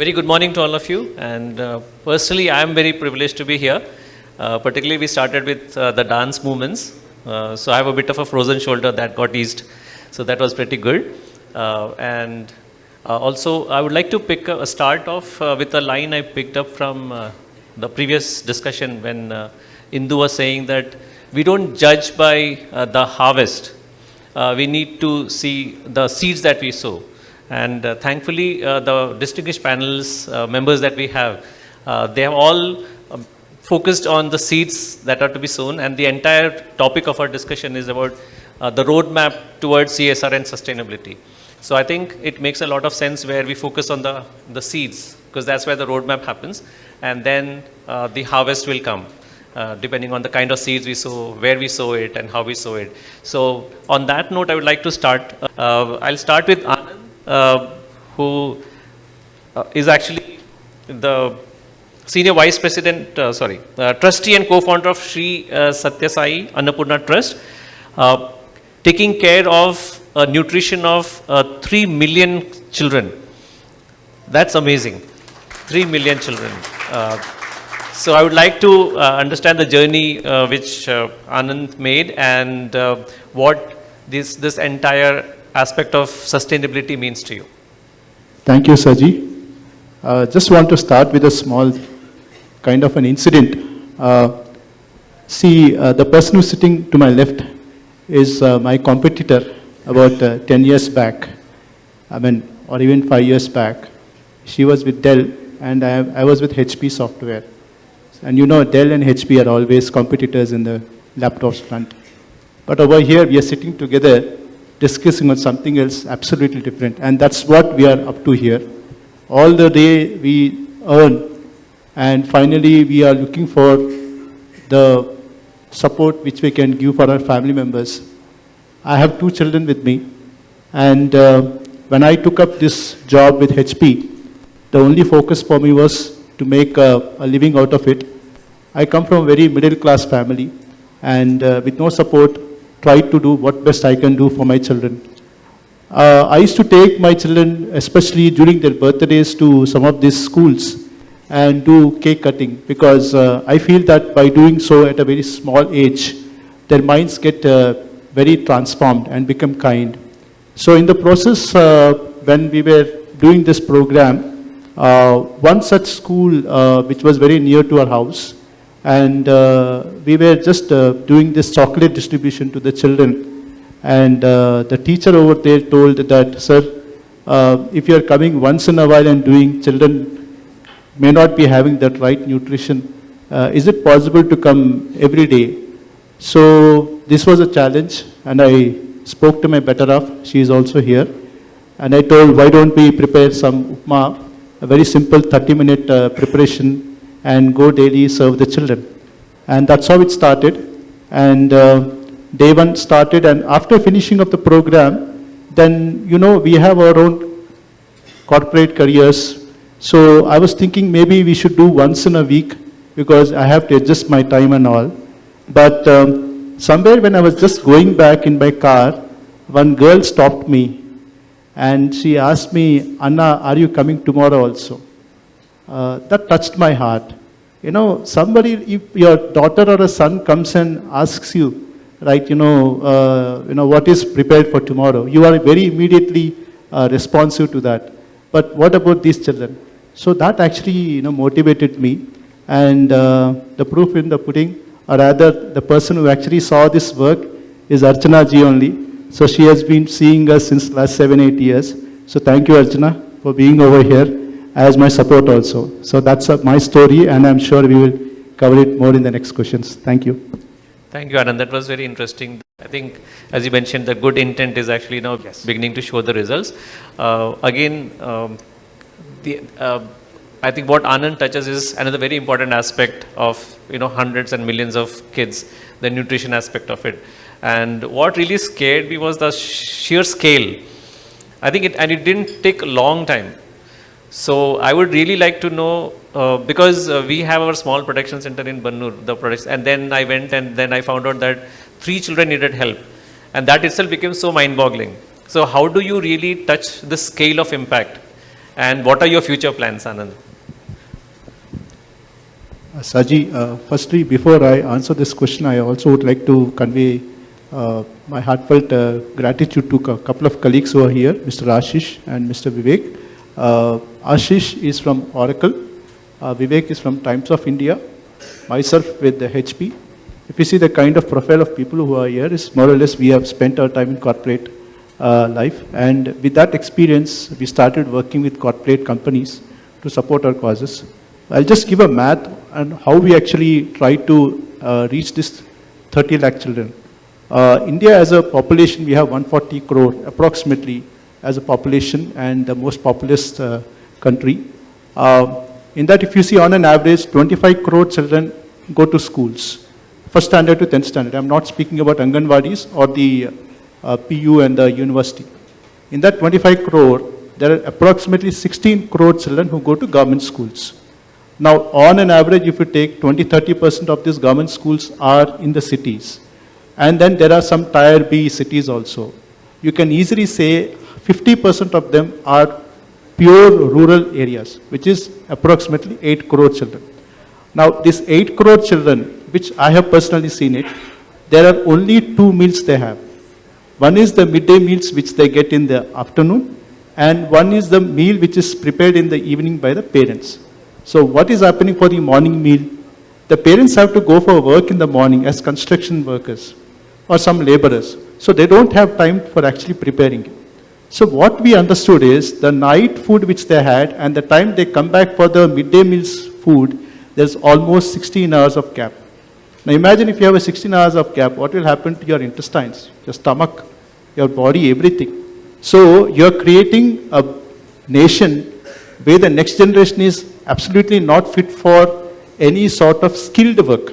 Very good morning to all of you. And personally, I am very privileged to be here. Particularly, we started with the dance movements. So I have a bit of a frozen shoulder that got eased. So that was pretty good. And also, I would like to start off with a line I picked up from the previous discussion when Indu was saying that we don't judge by the harvest. We need to see the seeds that we sow. And thankfully, the distinguished panels members that we have, they have all focused on the seeds that are to be sown, and the entire topic of our discussion is about the roadmap towards CSR and sustainability. So I think it makes a lot of sense where we focus on the seeds, because that's where the roadmap happens, and then the harvest will come. Depending on the kind of seeds we sow, where we sow it, and how we sow it. So on that note, I would like to start. I'll start with Anand, who is actually the Senior Vice President, Trustee and Co-founder of Sri Sathya Sai Annapoorna Trust, taking care of nutrition of 3 million children. That's amazing, 3 million children. So I would like to understand the journey which Anand made and what this entire aspect of sustainability means to you. Thank you, Saji. Just want to start with a small kind of an incident. The person who's sitting to my left is my competitor about 10 years back, or even 5 years back. She was with Dell and I was with HP Software. And you know, Dell and HP are always competitors in the laptops front. But over here, we are sitting together discussing on something else absolutely different. And that's what we are up to here. All the day we earn, and finally we are looking for the support which we can give for our family members. I have 2 children with me. And when I took up this job with HP, the only focus for me was to make a living out of it. I come from a very middle class family, and with no support, tried to do what best I can do for my children. I used to take my children, especially during their birthdays, to some of these schools and do cake cutting, because I feel that by doing so at a very small age, their minds get very transformed and become kind. So in the process, when we were doing this program, one such school which was very near to our house, and we were just doing this chocolate distribution to the children. And the teacher over there told that, sir, if you are coming once in a while and doing, children may not be having that right nutrition. Is it possible to come every day? So this was a challenge, and I spoke to my better half. She is also here. And I told, why don't we prepare some upma, a very simple 30-minute preparation, and go daily serve the children. And that's how it started. And day one started, and after finishing up the program, then, you know, we have our own corporate careers. So I was thinking maybe we should do once in a week, because I have to adjust my time and all. But somewhere when I was just going back in my car, one girl stopped me and she asked me, Anna, are you coming tomorrow also? That touched my heart. You know, somebody, if your daughter or a son comes and asks you, right, what is prepared for tomorrow, you are very immediately responsive to that. But what about these children? So that actually, motivated me. And the proof in the pudding, or rather the person who actually saw this work is Archana ji only. So she has been seeing us since last 7-8 years. So thank you, Archana, for being over here as my support also. So that's my story, and I'm sure we will cover it more in the next questions. Thank you. Thank you, Anand. That was very interesting. I think, as you mentioned, the good intent is actually now beginning to show the results. I think what Anand touches is another very important aspect of, hundreds and millions of kids, the nutrition aspect of it. And what really scared me was the sheer scale. I think it didn't take a long time. So I would really like to know, because we have our small production center in Bengaluru, the products, and then I went and then I found out that 3 children needed help. And that itself became so mind-boggling. So how do you really touch the scale of impact? And what are your future plans, Anand? Saji, firstly, before I answer this question, I also would like to convey my heartfelt gratitude to a couple of colleagues who are here, Mr. Ashish and Mr. Vivek. Ashish is from Oracle, Vivek is from Times of India, myself with the HP. If you see the kind of profile of people who are here, is more or less we have spent our time in corporate life, and with that experience, we started working with corporate companies to support our causes. I'll just give a math on how we actually try to reach this 30 lakh children. India as a population, we have 140 crore approximately as a population and the most populous country. In that, if you see on an average, 25 crore children go to schools, first standard to 10th standard. I'm not speaking about Anganwadis or the PU and the university. In that 25 crore, there are approximately 16 crore children who go to government schools. Now, on an average, if you take 20-30% of these government schools are in the cities, and then there are some tier B cities also, you can easily say 50% of them are pure rural areas, which is approximately 8 crore children. Now, these 8 crore children, which I have personally seen it, there are only 2 meals they have. One is the midday meals which they get in the afternoon, and one is the meal which is prepared in the evening by the parents. So what is happening for the morning meal? The parents have to go for work in the morning as construction workers or some laborers. So they don't have time for actually preparing it. So what we understood is the night food which they had and the time they come back for the midday meals food, there's almost 16 hours of gap. Now imagine if you have a 16 hours of gap, what will happen to your intestines, your stomach, your body, everything. So you're creating a nation where the next generation is absolutely not fit for any sort of skilled work.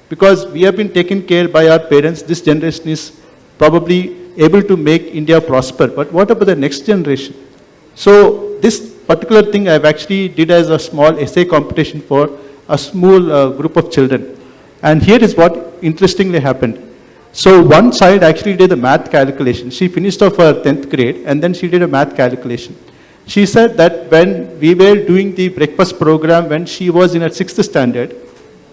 Because we have been taken care by our parents, this generation is probably able to make India prosper. But what about the next generation? So this particular thing I've actually did as a small essay competition for a small group of children. And here is what interestingly happened. So one child actually did a math calculation. She finished off her 10th grade and then she did a math calculation. She said that when we were doing the breakfast program when she was in her 6th standard,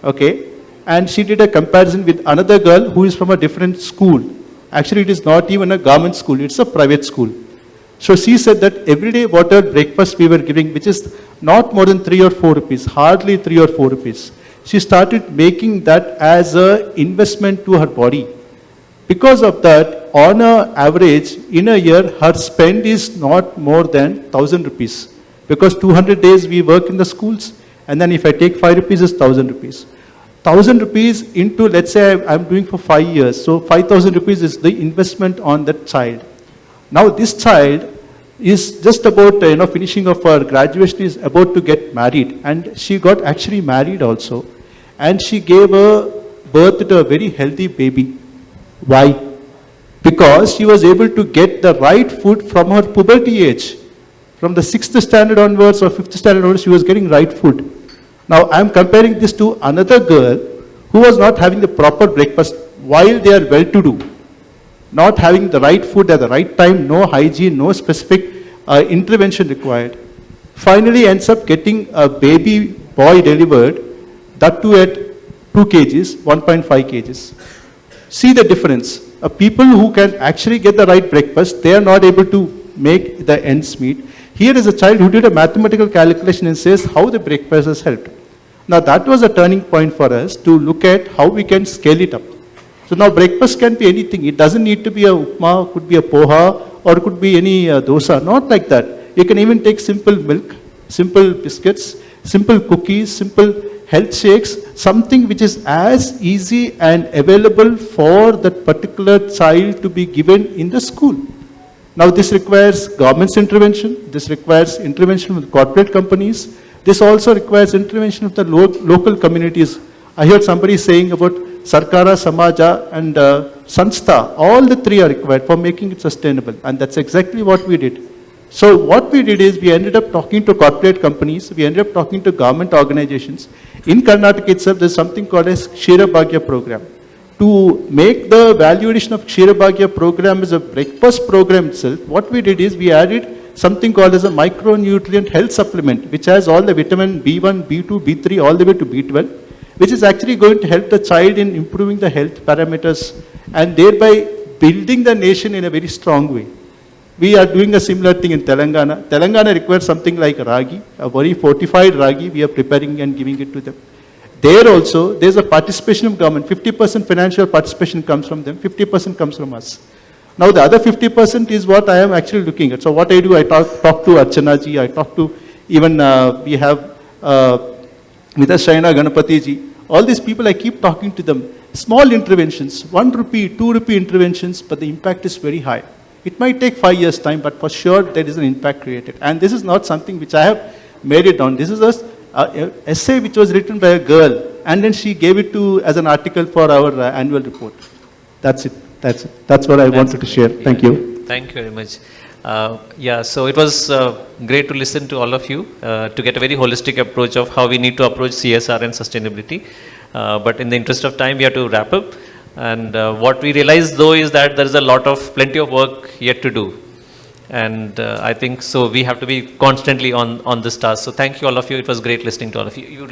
okay, and she did a comparison with another girl who is from a different school. Actually, it is not even a government school, it's a private school. So she said that every day whatever breakfast we were giving, which is not more than 3 or 4 rupees, hardly 3 or 4 rupees, she started making that as an investment to her body. Because of that, on an average, in a year, her spend is not more than 1,000 rupees. Because 200 days we work in the schools, and then if I take 5 rupees, it's 1,000 rupees. 1,000 rupees into, let's say I'm doing for 5 years, so 5,000 rupees is the investment on that child. Now this child is just about finishing off her graduation, is about to get married, and she got actually married also, and she gave a birth to a very healthy baby. Why? Because she was able to get the right food from her puberty age. From the 6th standard onwards or 5th standard onwards, she was getting right food. Now I am comparing this to another girl who was not having the proper breakfast while they are well-to-do. Not having the right food at the right time, no hygiene, no specific intervention required. Finally ends up getting a baby boy delivered, that too at 2 kgs, 1.5 kgs. See the difference. People who can actually get the right breakfast, they are not able to make the ends meet. Here is a child who did a mathematical calculation and says how the breakfast has helped. Now that was a turning point for us to look at how we can scale it up. So now breakfast can be anything. It doesn't need to be a upma, could be a poha, or it could be any dosa. Not like that. You can even take simple milk, simple biscuits, simple cookies, simple health shakes, something which is as easy and available for that particular child to be given in the school. Now this requires government's intervention, this requires intervention with corporate companies, this also requires intervention of the local communities. I heard somebody saying about Sarkara, Samaja and Sanstha, all the three are required for making it sustainable, and that's exactly what we did. So what we did is we ended up talking to corporate companies, we ended up talking to government organizations. In Karnataka itself, there's something called as Kshira Bhagya program. To make the value addition of Kshira Bhagya program as a breakfast program itself, what we did is we added something called as a micronutrient health supplement, which has all the vitamin B1, B2, B3, all the way to B12, which is actually going to help the child in improving the health parameters and thereby building the nation in a very strong way. We are doing a similar thing in Telangana. Telangana requires something like ragi, a very fortified ragi we are preparing and giving it to them. There also, there's a participation of government. 50% financial participation comes from them, 50% comes from us. Now the other 50% is what I am actually looking at. So what I do, I talk to Archana ji, I talk to even, we have Shaina Ganapati ji. All these people, I keep talking to them. Small interventions, 1 rupee, 2 rupee interventions, but the impact is very high. It might take 5 years' time, but for sure there is an impact created. And this is not something which I have made it down. This is an essay which was written by a girl, and then she gave it to as an article for our annual report. That's it. That's what I wanted to share. Thank you. Thank you very much. So it was great to listen to all of you to get a very holistic approach of how we need to approach CSR and sustainability. But in the interest of time, we have to wrap up. And what we realized though is that there is plenty of work yet to do. And I think so we have to be constantly on this task. So thank you all of you. It was great listening to all of you.